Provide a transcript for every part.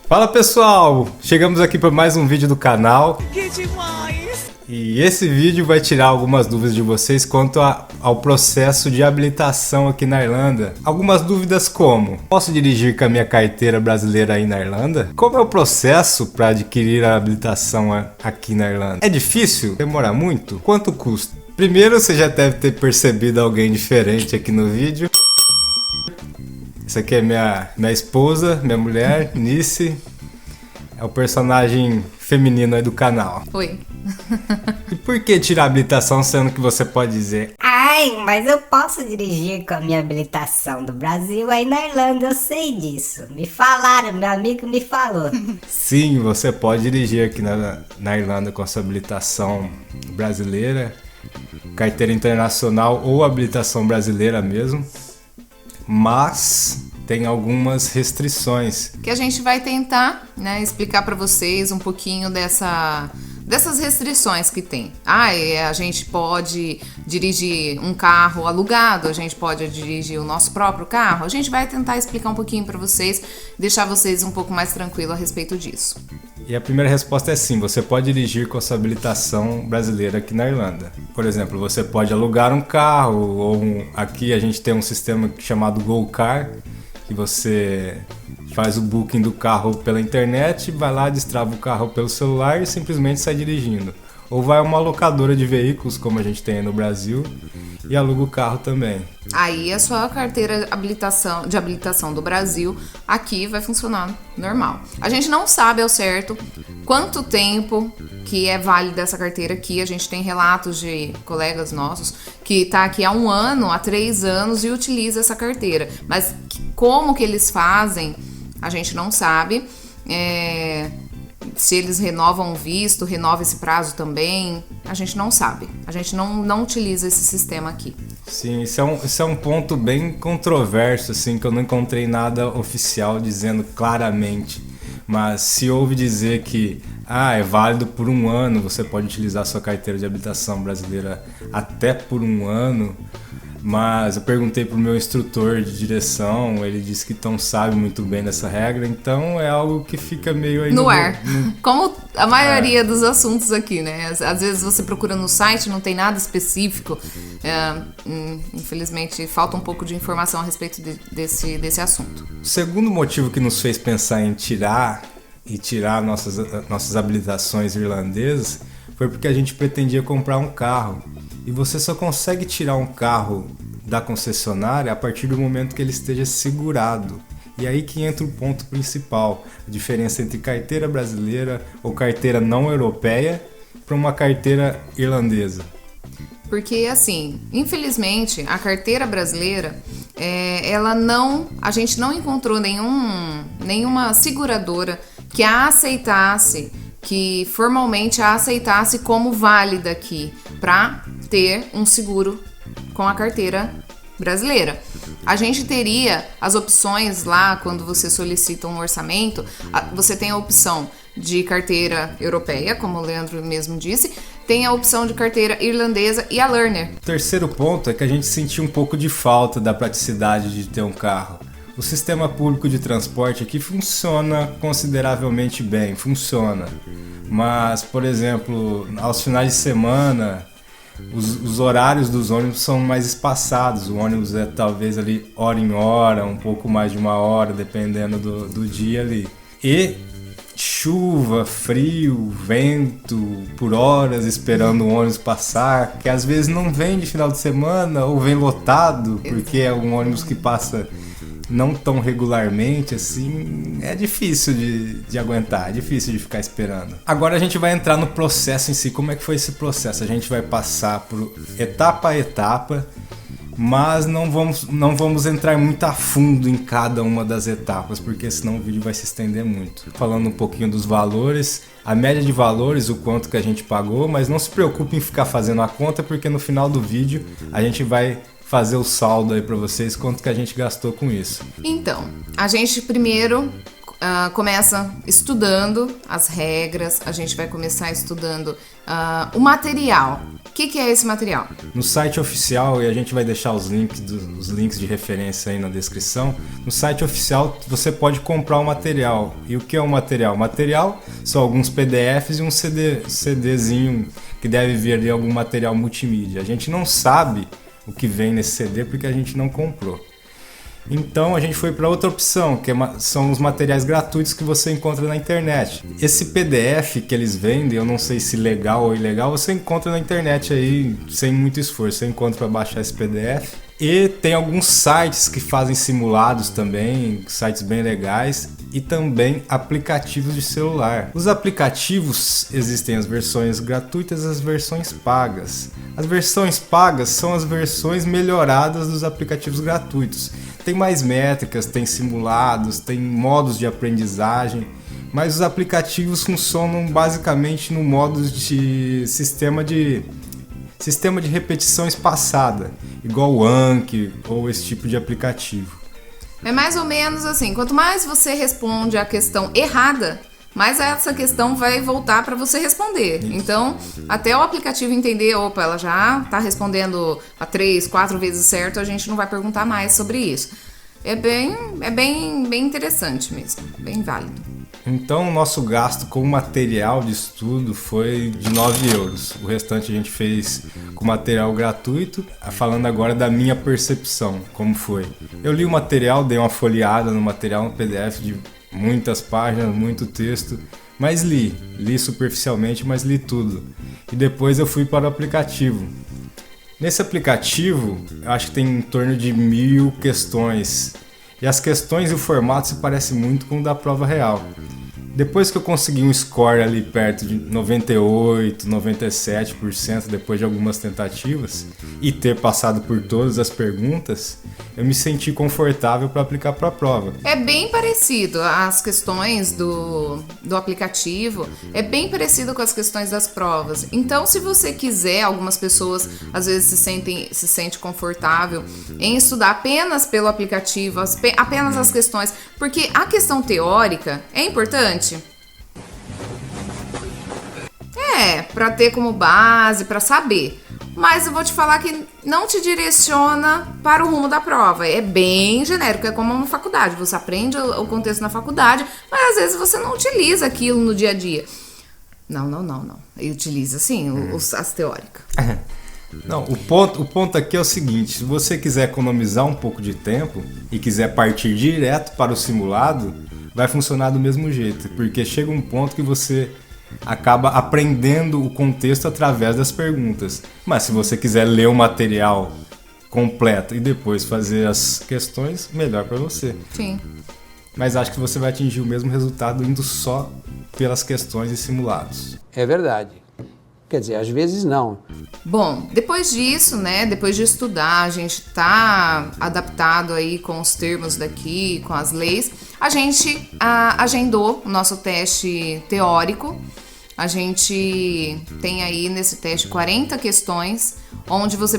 Fala pessoal, chegamos aqui para mais um vídeo do canal. Que demais! E esse vídeo vai tirar algumas dúvidas de vocês quanto ao processo de habilitação aqui na Irlanda. Algumas dúvidas como: posso dirigir com a minha carteira brasileira aí na Irlanda? Como é o processo para adquirir a habilitação aqui na Irlanda? É difícil? Demora muito? Quanto custa? Primeiro, você já deve ter percebido alguém diferente aqui no vídeo. Essa aqui é minha esposa, minha mulher, Nice. É o personagem feminino aí do canal. Oi. E por que tirar a habilitação sendo que você pode dizer: Ai, mas eu posso dirigir com a minha habilitação do Brasil aí na Irlanda, eu sei disso. Me falaram, meu amigo me falou. sim, você pode dirigir aqui na Irlanda com a sua habilitação brasileira, carteira internacional ou habilitação brasileira mesmo. Mas tem algumas restrições. Que a gente vai tentar, explicar para vocês um pouquinho dessas restrições que tem. A gente pode dirigir um carro alugado, a gente pode dirigir o nosso próprio carro. A gente vai tentar explicar um pouquinho para vocês, deixar vocês um pouco mais tranquilos a respeito disso. E a primeira resposta é sim, você pode dirigir com a sua habilitação brasileira aqui na Irlanda. Por exemplo, você pode alugar um carro, ou aqui a gente tem um sistema chamado GoCar, que você faz o booking do carro pela internet, vai lá, destrava o carro pelo celular e simplesmente sai dirigindo. Ou vai a uma locadora de veículos, como a gente tem no Brasil, e aluga o carro também. Aí a sua carteira de habilitação do Brasil aqui vai funcionar normal. A gente não sabe ao certo quanto tempo que é válida essa carteira aqui. A gente tem relatos de colegas nossos que tá aqui há 1 ano, há 3 anos e utiliza essa carteira. Mas como que eles fazem, a gente não sabe. Se eles renovam o visto, renova esse prazo também, a gente não sabe. A gente não utiliza esse sistema aqui. Sim, isso é um ponto bem controverso, assim, que eu não encontrei nada oficial dizendo claramente. Mas se ouve dizer que é válido por 1 ano, você pode utilizar sua carteira de habilitação brasileira até por 1 ano. Mas eu perguntei pro meu instrutor de direção, ele disse que não sabe muito bem dessa regra, então é algo que fica meio aí no ar. Como a maioria dos assuntos aqui, né? Às vezes você procura no site, não tem nada específico. Infelizmente, falta um pouco de informação a respeito desse assunto. O segundo motivo que nos fez pensar em tirar nossas habilitações irlandesas foi porque a gente pretendia comprar um carro. E você só consegue tirar um carro da concessionária a partir do momento que ele esteja segurado. E aí que entra o ponto principal, a diferença entre carteira brasileira ou carteira não europeia para uma carteira irlandesa. Porque assim, infelizmente, a carteira brasileira, a gente não encontrou nenhuma seguradora que a aceitasse, que formalmente a aceitasse como válida aqui para ter um seguro com a carteira brasileira. A gente teria as opções lá, quando você solicita um orçamento, você tem a opção de carteira europeia, como o Leandro mesmo disse, tem a opção de carteira irlandesa e a Learner. O terceiro ponto é que a gente sentiu um pouco de falta da praticidade de ter um carro. O sistema público de transporte aqui funciona consideravelmente bem, mas, por exemplo, aos finais de semana, os horários dos ônibus são mais espaçados. O ônibus é talvez ali hora em hora, um pouco mais de 1 hora, dependendo do dia ali. E chuva, frio, vento, por horas esperando o ônibus passar, que às vezes não vem de final de semana ou vem lotado, porque é um ônibus que passa não tão regularmente, assim, é difícil de aguentar, é difícil de ficar esperando. Agora a gente vai entrar no processo em si. Como é que foi esse processo? A gente vai passar por etapa a etapa, mas não vamos entrar muito a fundo em cada uma das etapas, porque senão o vídeo vai se estender muito. Falando um pouquinho dos valores, a média de valores, o quanto que a gente pagou, mas não se preocupe em ficar fazendo a conta, porque no final do vídeo a gente vai fazer o saldo aí pra vocês, quanto que a gente gastou com isso. Então, a gente primeiro começa estudando as regras, a gente vai começar estudando o material. O que é esse material? No site oficial, e a gente vai deixar os links de referência aí na descrição, no site oficial você pode comprar o material. E o que é o material? O material são alguns PDFs e um CDzinho que deve vir ali algum material multimídia. A gente não sabe o que vem nesse CD porque a gente não comprou. Então a gente foi para outra opção, que são os materiais gratuitos que você encontra na internet. Esse PDF que eles vendem, eu não sei se legal ou ilegal, você encontra na internet aí sem muito esforço. Você encontra para baixar esse PDF. E tem alguns sites que fazem simulados também, sites bem legais, e também aplicativos de celular. Os aplicativos, existem as versões gratuitas e as versões pagas. As versões pagas são as versões melhoradas dos aplicativos gratuitos. Tem mais métricas, tem simulados, tem modos de aprendizagem, mas os aplicativos funcionam basicamente no modo de sistema de repetição espaçada, igual o Anki ou esse tipo de aplicativo. É mais ou menos assim, quanto mais você responde a questão errada, mais essa questão vai voltar para você responder. Isso. Então, até o aplicativo entender, opa, ela já está respondendo a 3, 4 vezes certo, a gente não vai perguntar mais sobre isso. É bem interessante mesmo, bem válido. Então, o nosso gasto com material de estudo foi de 9 euros. O restante a gente fez com material gratuito. Falando agora da minha percepção, como foi. Eu li o material, dei uma folheada no material, um PDF de muitas páginas, muito texto, mas li superficialmente, mas li tudo. E depois eu fui para o aplicativo. Nesse aplicativo, eu acho que tem em torno de 1000 questões. E as questões e o formato se parecem muito com o da prova real. Depois que eu consegui um score ali perto de 98, 97% depois de algumas tentativas e ter passado por todas as perguntas, eu me senti confortável para aplicar para a prova. É bem parecido as questões do aplicativo, é bem parecido com as questões das provas. Então, se você quiser, algumas pessoas às vezes se sente confortável em estudar apenas pelo aplicativo, apenas as questões, porque a questão teórica é importante. Para ter como base, para saber. Mas eu vou te falar que não te direciona para o rumo da prova. É bem genérico, é como uma faculdade. Você aprende o contexto na faculdade, mas às vezes você não utiliza aquilo no dia a dia. Não. Eu utilizo sim as teóricas. Não, o ponto aqui é o seguinte: se você quiser economizar um pouco de tempo e quiser partir direto para o simulado, vai funcionar do mesmo jeito, porque chega um ponto que você acaba aprendendo o contexto através das perguntas. Mas se você quiser ler o material completo e depois fazer as questões, melhor para você. Sim. Mas acho que você vai atingir o mesmo resultado indo só pelas questões e simulados. É verdade. Quer dizer, às vezes não. Bom, depois disso, né, depois de estudar, a gente tá adaptado aí com os termos daqui, com as leis, a gente agendou o nosso teste teórico. A gente tem aí nesse teste 40 questões, onde você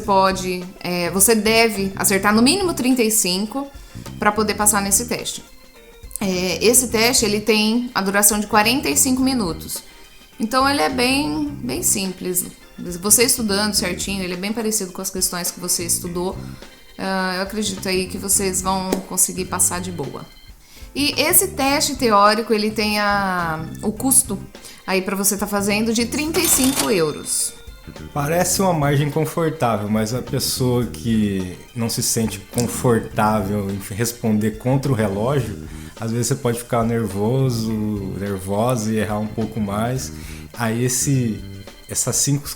deve acertar no mínimo 35 para poder passar nesse teste. Esse teste, ele tem a duração de 45 minutos. Então ele é bem simples. Você estudando certinho, ele é bem parecido com as questões que você estudou. Eu acredito aí que vocês vão conseguir passar de boa. E esse teste teórico, ele tem o custo aí para você estar fazendo de 35 euros. Parece uma margem confortável, mas a pessoa que não se sente confortável em responder contra o relógio, às vezes você pode ficar nervosa e errar um pouco mais. Aí essas cinco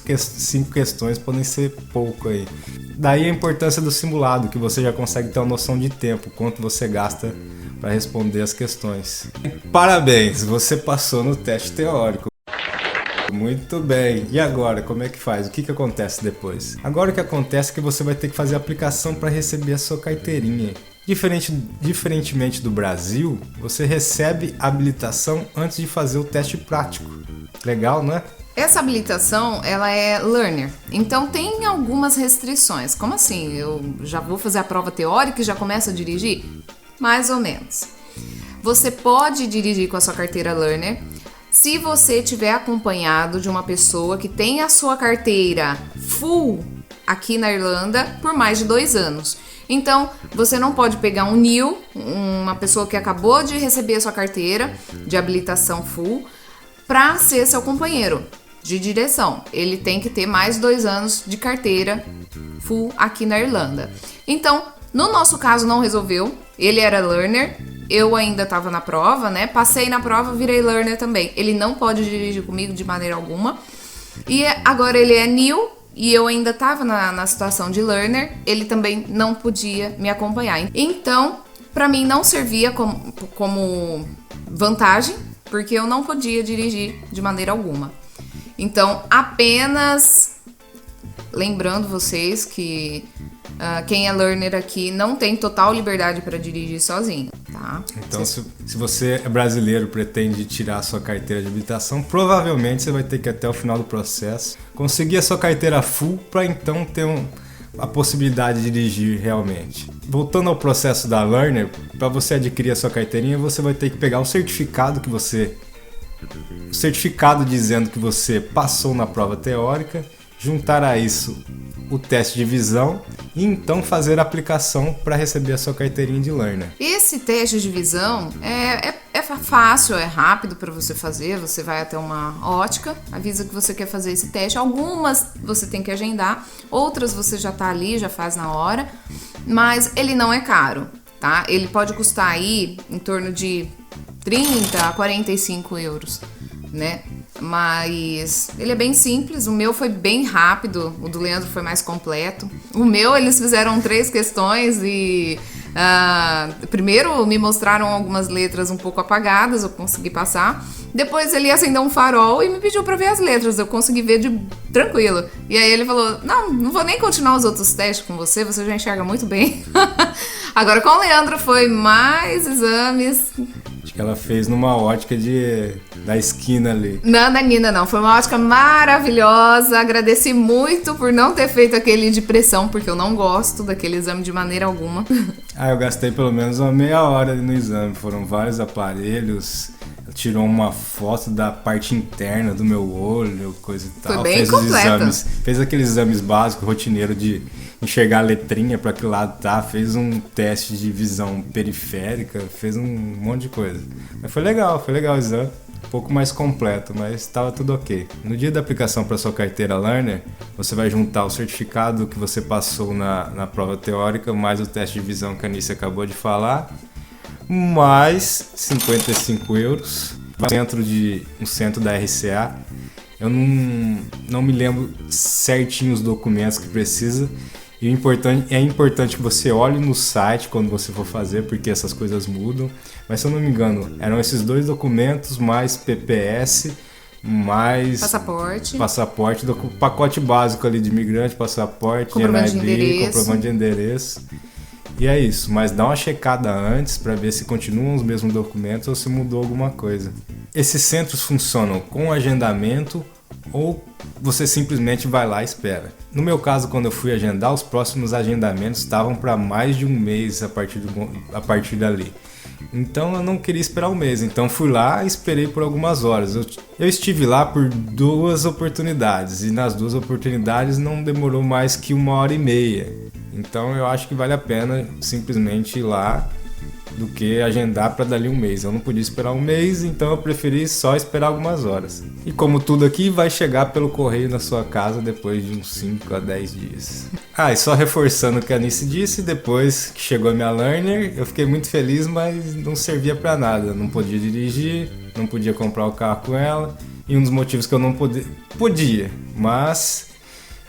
questões podem ser pouco aí. Daí a importância do simulado, que você já consegue ter uma noção de tempo, quanto você gasta para responder as questões. Parabéns, você passou no teste teórico. Muito bem. E agora, como é que faz? O que acontece depois? Agora o que acontece é que você vai ter que fazer a aplicação para receber a sua carteirinha. Diferentemente do Brasil, você recebe a habilitação antes de fazer o teste prático. Legal, não é? Essa habilitação, ela é learner, então tem algumas restrições. Como assim? Eu já vou fazer a prova teórica e já começo a dirigir? Mais ou menos. você pode dirigir com a sua carteira Learner se você tiver acompanhado de uma pessoa que tem a sua carteira full aqui na Irlanda por mais de 2 anos. Então, você não pode pegar um new, uma pessoa que acabou de receber a sua carteira de habilitação full, para ser seu companheiro de direção. Ele tem que ter mais 2 anos de carteira full aqui na Irlanda. Então, no nosso caso não resolveu. Ele era learner, eu ainda estava na prova, né? Passei na prova, virei learner também. Ele não pode dirigir comigo de maneira alguma. E agora ele é new e eu ainda estava na situação de learner. Ele também não podia me acompanhar. Então, para mim não servia como vantagem, porque eu não podia dirigir de maneira alguma. Então, apenas lembrando vocês que quem é learner aqui não tem total liberdade para dirigir sozinho, tá? Então, se você é brasileiro e pretende tirar a sua carteira de habilitação, provavelmente você vai ter que ir até o final do processo conseguir a sua carteira full para então ter a possibilidade de dirigir realmente. Voltando ao processo da Learner, para você adquirir a sua carteirinha, você vai ter que pegar o certificado dizendo que você passou na prova teórica, juntar a isso o teste de visão e então fazer a aplicação para receber a sua carteirinha de Learner. Esse teste de visão é fácil, é rápido para você fazer. Você vai até uma ótica, avisa que você quer fazer esse teste. Algumas você tem que agendar, outras você já tá ali, já faz na hora, mas ele não é caro, tá? Ele pode custar aí em torno de 30 a 45 euros, né? Mas ele é bem simples. O meu foi bem rápido, o do Leandro foi mais completo. O meu, eles fizeram 3 questões e primeiro me mostraram algumas letras um pouco apagadas, eu consegui passar. Depois ele acendeu um farol e me pediu pra ver as letras, eu consegui ver tranquilo. E aí ele falou, não vou nem continuar os outros testes com você já enxerga muito bem. Agora com o Leandro foi mais exames. Acho que ela fez numa ótica da esquina ali. Não, Nina, não. Foi uma ótica maravilhosa. Agradeci muito por não ter feito aquele de pressão, porque eu não gosto daquele exame de maneira alguma. Eu gastei pelo menos uma meia hora no exame. Foram vários aparelhos. Tirou uma foto da parte interna do meu olho, coisa e tal. Foi bem completa. Fez aqueles exames básicos, rotineiro de enxergar a letrinha para que lado tá, fez um teste de visão periférica, fez um monte de coisa. Mas foi legal o exame, um pouco mais completo, mas estava tudo ok. No dia da aplicação para sua carteira Learner, você vai juntar o certificado que você passou na prova teórica, mais o teste de visão que a Anice acabou de falar, mais 55 euros, no centro da RCA. Eu não me lembro certinho os documentos que precisa. E é importante que você olhe no site quando você for fazer, porque essas coisas mudam. Mas se eu não me engano, eram esses 2 documentos, mais PPS, mais passaporte, do pacote básico ali de imigrante, passaporte, NID, comprovante de endereço. E é isso, mas dá uma checada antes para ver se continuam os mesmos documentos ou se mudou alguma coisa. Esses centros funcionam com agendamento ou você simplesmente vai lá e espera. No meu caso, quando eu fui agendar, os próximos agendamentos estavam para mais de um mês a partir dali. Então eu não queria esperar um mês, então fui lá e esperei por algumas horas. Eu estive lá por 2 oportunidades e nas 2 oportunidades não demorou mais que 1h30. Então eu acho que vale a pena simplesmente ir lá do que agendar para dali um mês. Eu não podia esperar um mês, então eu preferi só esperar algumas horas. E como tudo aqui vai chegar pelo correio na sua casa depois de uns 5 a 10 dias. E só reforçando o que a Anice disse, depois que chegou a minha Learner, eu fiquei muito feliz, mas não servia para nada. Não podia dirigir, não podia comprar o carro com ela. E um dos motivos que eu não podia, mas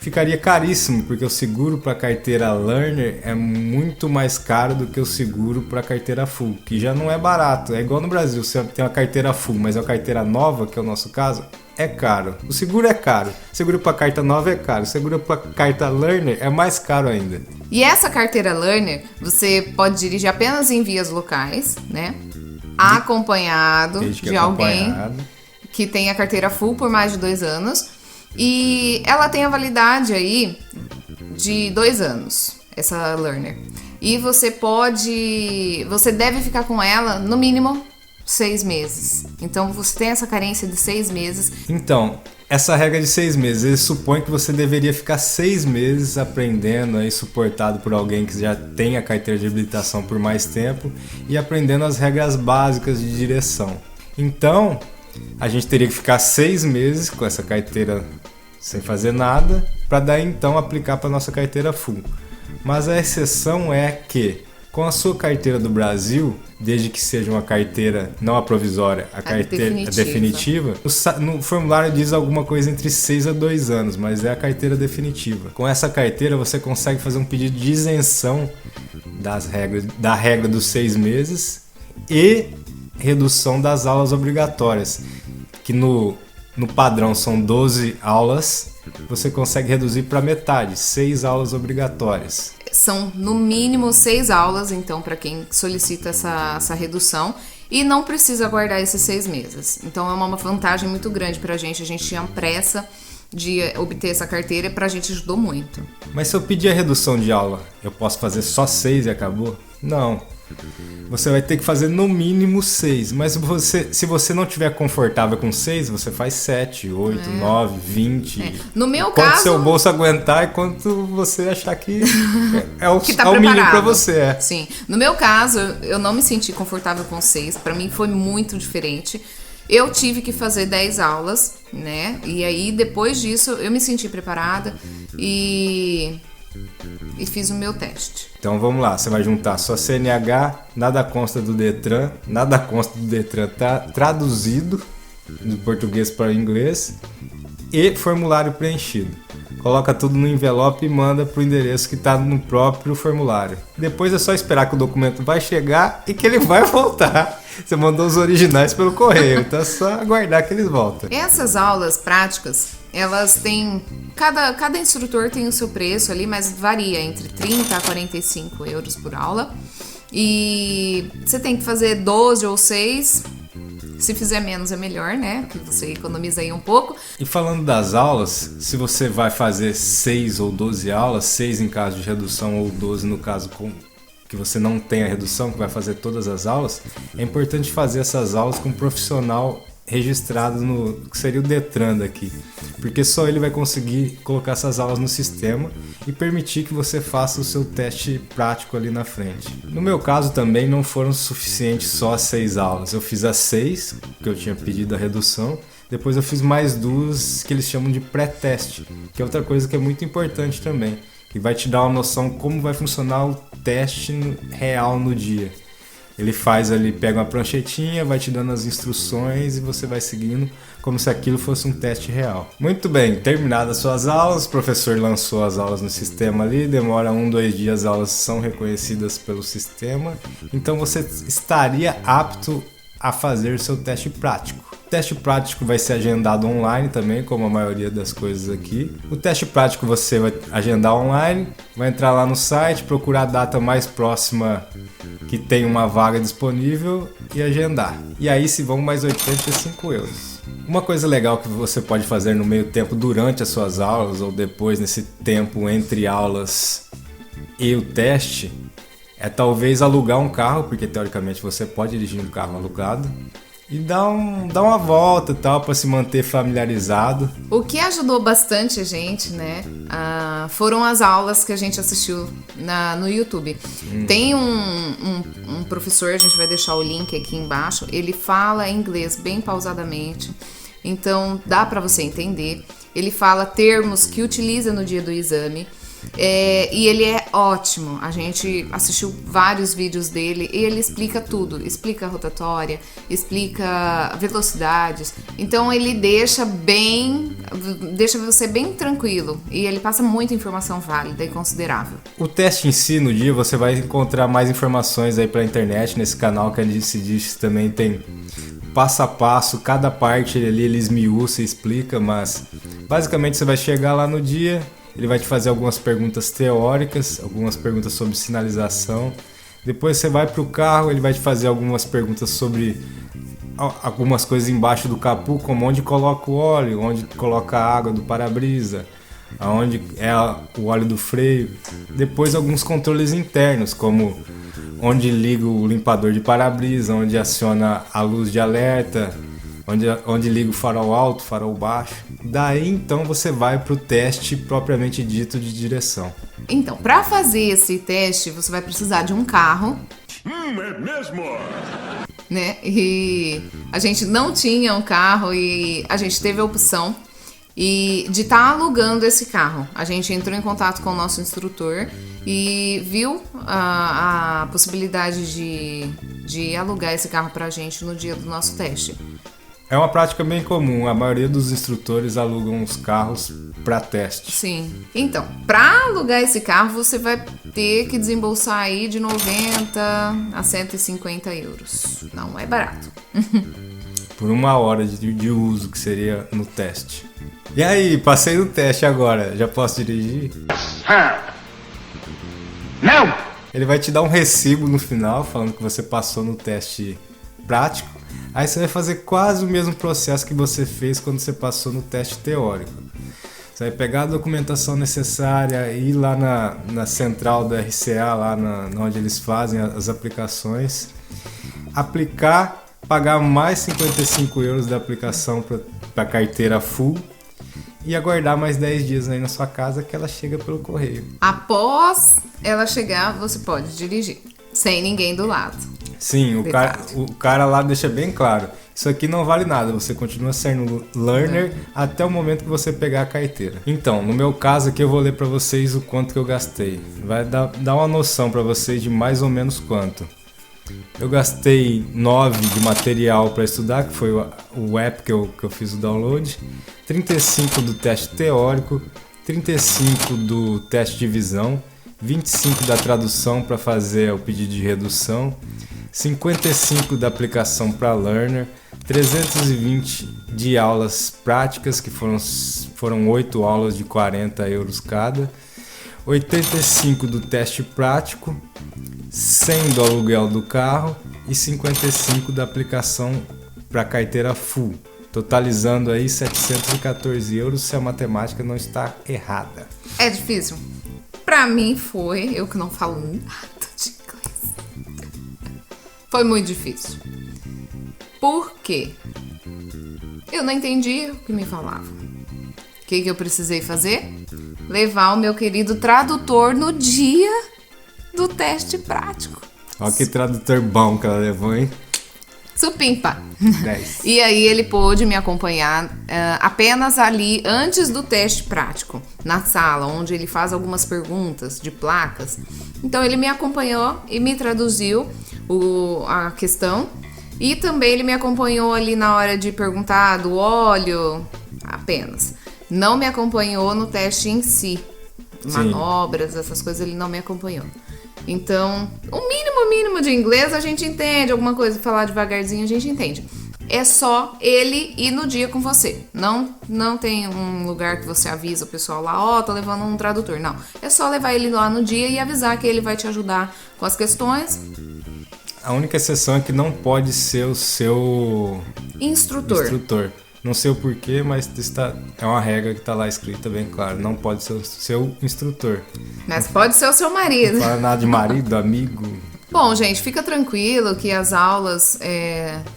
ficaria caríssimo, porque o seguro para a carteira Learner é muito mais caro do que o seguro para a carteira Full, que já não é barato. É igual no Brasil, você tem uma carteira Full, mas é uma carteira nova, que é o nosso caso, é caro. O seguro é caro. O seguro para carta nova é caro. O seguro para carta Learner é mais caro ainda. E essa carteira Learner, você pode dirigir apenas em vias locais, né? Acompanhado de alguém que tem a carteira Full por mais de 2 anos. E ela tem a validade aí de 2 anos, essa Learner. e você deve ficar com ela no mínimo 6 meses. Então você tem essa carência de 6 meses. Então, essa regra de 6 meses, ele supõe que você deveria ficar 6 meses aprendendo aí, suportado por alguém que já tem a carteira de habilitação por mais tempo e aprendendo as regras básicas de direção. Então, a gente teria que ficar 6 meses com essa carteira sem fazer nada, para daí então aplicar para nossa carteira full. Mas a exceção é que, com a sua carteira do Brasil, desde que seja uma carteira não a provisória, a carteira definitiva, no formulário diz alguma coisa entre 6 a 2 anos, mas é a carteira definitiva. Com essa carteira você consegue fazer um pedido de isenção da regra dos 6 meses e redução das aulas obrigatórias, que no padrão são 12 aulas, você consegue reduzir para metade, 6 aulas obrigatórias. São no mínimo 6 aulas, então, para quem solicita essa redução, e não precisa aguardar esses 6 meses. Então é uma vantagem muito grande pra gente, a gente tinha pressa de obter essa carteira, pra gente ajudou muito. Mas se eu pedir a redução de aula, eu posso fazer só 6 e acabou? Não. Você vai ter que fazer no mínimo 6, mas se você não estiver confortável com 6, você faz 7, 8, 9, 20. No meu quanto caso, seu bolso aguentar e quanto você achar que é o, que tá é o mínimo preparado para você. Sim. No meu caso, eu não me senti confortável com 6, pra mim foi muito diferente. Eu tive que fazer 10 aulas, né? E aí, depois disso, eu me senti preparada e fiz o meu teste. Então vamos lá, você vai juntar sua CNH, nada consta do Detran tá traduzido do português para o inglês e formulário preenchido. Coloca tudo no envelope e manda para o endereço que está no próprio formulário. Depois é só esperar que o documento vai chegar e que ele vai voltar. Você mandou os originais pelo correio, então é só aguardar que eles voltam. Essas aulas práticas, elas têm... Cada instrutor tem o seu preço ali, mas varia entre 30 a 45 euros por aula. E você tem que fazer 12 ou 6. Se fizer menos é melhor, né? Que você economiza aí um pouco. E falando das aulas, se você vai fazer 6 ou 12 aulas, 6 em caso de redução ou 12 no caso que você não tem a redução, que vai fazer todas as aulas, é importante fazer essas aulas com um profissional registrado no que seria o Detran daqui, porque só ele vai conseguir colocar essas aulas no sistema e permitir que você faça o seu teste prático ali na frente. No meu caso também não foram suficientes só as 6 aulas, eu fiz as 6, que eu tinha pedido a redução, depois eu fiz mais 2 que eles chamam de pré-teste, que é outra coisa que é muito importante também, que vai te dar uma noção como vai funcionar o teste real no dia. Ele faz ali, pega uma pranchetinha, vai te dando as instruções e você vai seguindo como se aquilo fosse um teste real. Muito bem, terminadas as suas aulas, o professor lançou as aulas no sistema ali, demora 1-2 dias, as aulas são reconhecidas pelo sistema, então você estaria apto a fazer o seu teste prático. O teste prático vai ser agendado online também, como a maioria das coisas aqui. O teste prático você vai agendar online, vai entrar lá no site, procurar a data mais próxima que tem uma vaga disponível e agendar. E aí se vão mais 85 euros. Uma coisa legal que você pode fazer no meio tempo durante as suas aulas ou depois nesse tempo entre aulas e o teste é talvez alugar um carro, porque teoricamente você pode dirigir um carro alugado e dar uma volta e tal para se manter familiarizado. O que ajudou bastante a gente, né, foram as aulas que a gente assistiu no YouTube. Tem um professor, a gente vai deixar o link aqui embaixo, ele fala inglês bem pausadamente, então dá para você entender. Ele fala termos que utiliza no dia do exame. E ele é ótimo, a gente assistiu vários vídeos dele e ele explica tudo, explica a rotatória, explica velocidades, então ele deixa você bem tranquilo e ele passa muita informação válida e considerável. O teste em si, no dia, você vai encontrar mais informações aí pela internet, nesse canal que a gente se diz também tem passo a passo, cada parte ali ele esmiuça e explica, mas basicamente você vai chegar lá no dia. Ele vai te fazer algumas perguntas teóricas, algumas perguntas sobre sinalização. Depois você vai para o carro, ele vai te fazer algumas perguntas sobre algumas coisas embaixo do capô, como onde coloca o óleo, onde coloca a água do para-brisa, aonde é o óleo do freio. Depois alguns controles internos, como onde liga o limpador de para-brisa, onde aciona a luz de alerta, onde liga o farol alto, farol baixo. Daí então você vai para o teste propriamente dito de direção. Então, para fazer esse teste, você vai precisar de um carro. É mesmo? Né? E a gente não tinha um carro e a gente teve a opção de estar alugando esse carro. A gente entrou em contato com o nosso instrutor e viu a possibilidade de alugar esse carro pra gente no dia do nosso teste. É uma prática bem comum, a maioria dos instrutores alugam os carros para teste. Sim. Então, para alugar esse carro, você vai ter que desembolsar aí de 90 a 150 euros. Não é barato. Por 1 hora de uso, que seria no teste. E aí, passei no teste agora, já posso dirigir? Não! Ele vai te dar um recibo no final, falando que você passou no teste prático. Aí você vai fazer quase o mesmo processo que você fez quando você passou no teste teórico. Você vai pegar a documentação necessária, ir lá na central da RCA, lá onde eles fazem as aplicações, aplicar, pagar mais 55 euros da aplicação para a carteira full e aguardar mais 10 dias aí na sua casa que ela chega pelo correio. Após ela chegar, você pode dirigir, sem ninguém do lado. Sim, o cara lá deixa bem claro. Isso aqui não vale nada, você continua sendo learner até o momento que você pegar a carteira. Então, no meu caso aqui eu vou ler para vocês o quanto que eu gastei. Vai dar uma noção para vocês de mais ou menos quanto. Eu gastei 9 de material para estudar, que foi o app que eu fiz o download, 35 do teste teórico, 35 do teste de visão, 25 da tradução para fazer o pedido de redução, 55 da aplicação para learner, 320 de aulas práticas, que foram 8 aulas de 40 euros cada, 85 do teste prático, 100 do aluguel do carro e 55 da aplicação para carteira full, totalizando aí 714 euros se a matemática não está errada. É difícil? Pra mim foi, eu que não falo nada de inglês. Foi muito difícil. Por quê? Eu não entendi o que me falavam. O que eu precisei fazer? Levar o meu querido tradutor no dia do teste prático. Olha que tradutor bom que ela levou, hein? Supimpa. 10. E aí ele pôde me acompanhar apenas ali antes do teste prático, na sala, onde ele faz algumas perguntas de placas. Então ele me acompanhou e me traduziu a questão. E também ele me acompanhou ali na hora de perguntar do óleo, apenas. Não me acompanhou no teste em si. Manobras, essas coisas ele não me acompanhou. Então, o mínimo de inglês a gente entende, alguma coisa, falar devagarzinho a gente entende. É só ele ir no dia com você. Não tem um lugar que você avisa o pessoal lá, tô levando um tradutor. Não, é só levar ele lá no dia e avisar que ele vai te ajudar com as questões. A única exceção é que não pode ser o seu instrutor. Não sei o porquê, mas é uma regra que está lá escrita bem claro. Não pode ser o seu instrutor. Mas pode ser o seu marido. Não fala nada de marido, amigo. Bom, gente, fica tranquilo que as aulas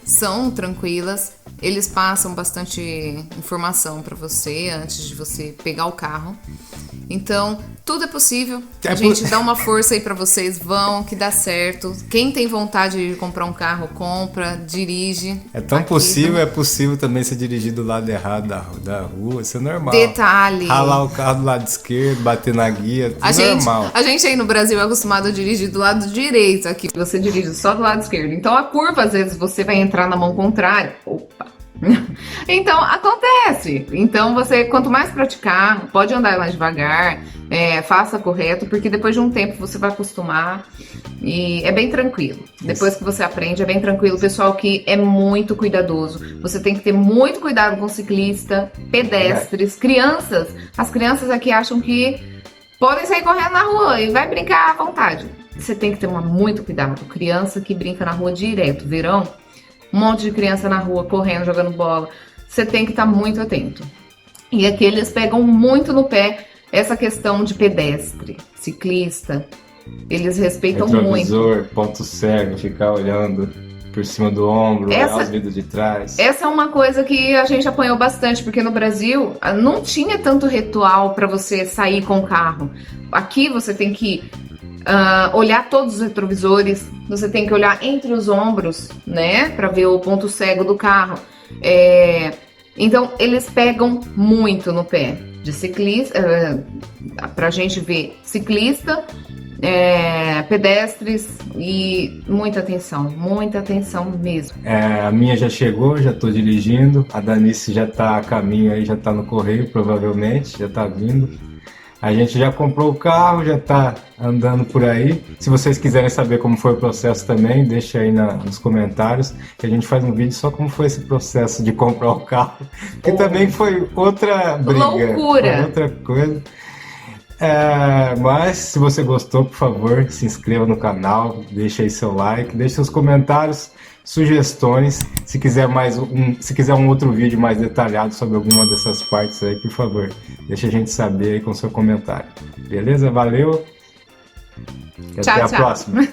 são tranquilas. Eles passam bastante informação para você antes de você pegar o carro. Então, tudo é possível. A gente dá uma força aí para vocês, vão, que dá certo. Quem tem vontade de comprar um carro, compra, dirige. É tão possível, é possível também ser dirigido do lado errado da rua, isso é normal. Detalhe. Ralar o carro do lado esquerdo, bater na guia, tudo normal. A gente aí no Brasil é acostumado a dirigir do lado direito, aqui você dirige só do lado esquerdo. Então a curva, às vezes, você vai entrar na mão contrária. Opa! Então, acontece. Então, você, quanto mais praticar, pode andar mais devagar, faça correto, porque depois de um tempo você vai acostumar e é bem tranquilo. Depois que você aprende, é bem tranquilo. Pessoal que é muito cuidadoso. Você tem que ter muito cuidado com ciclista, pedestres, crianças. As crianças aqui acham que podem sair correndo na rua e vai brincar à vontade. Você tem que ter muito cuidado. Criança que brinca na rua direto, verão, um monte de criança na rua correndo, jogando bola. Você tem que estar muito atento. E aqui eles pegam muito no pé essa questão de pedestre, ciclista. Eles respeitam muito. Retrovisor, ponto cego, ficar olhando por cima do ombro, olhar os vidros de trás. Essa é uma coisa que a gente apanhou bastante, porque no Brasil não tinha tanto ritual para você sair com o carro. Aqui você tem que olhar todos os retrovisores, você tem que olhar entre os ombros, né, para ver o ponto cego do carro. Então eles pegam muito no pé de ciclista, pra gente ver ciclista, pedestres e muita atenção mesmo. A minha já chegou, já tô dirigindo, a Danice já tá a caminho aí, já tá no correio provavelmente, já tá vindo. A gente já comprou o carro, já tá andando por aí. Se vocês quiserem saber como foi o processo também, deixa aí nos comentários, que a gente faz um vídeo só como foi esse processo de comprar o carro, que também foi outra briga, loucura, outra coisa. Mas se você gostou, por favor, se inscreva no canal, deixa aí seu like, deixe seus comentários, sugestões. Se quiser um outro vídeo mais detalhado sobre alguma dessas partes aí, por favor, deixa a gente saber aí com seu comentário. Beleza? Valeu! E tchau, até a tchau. próxima!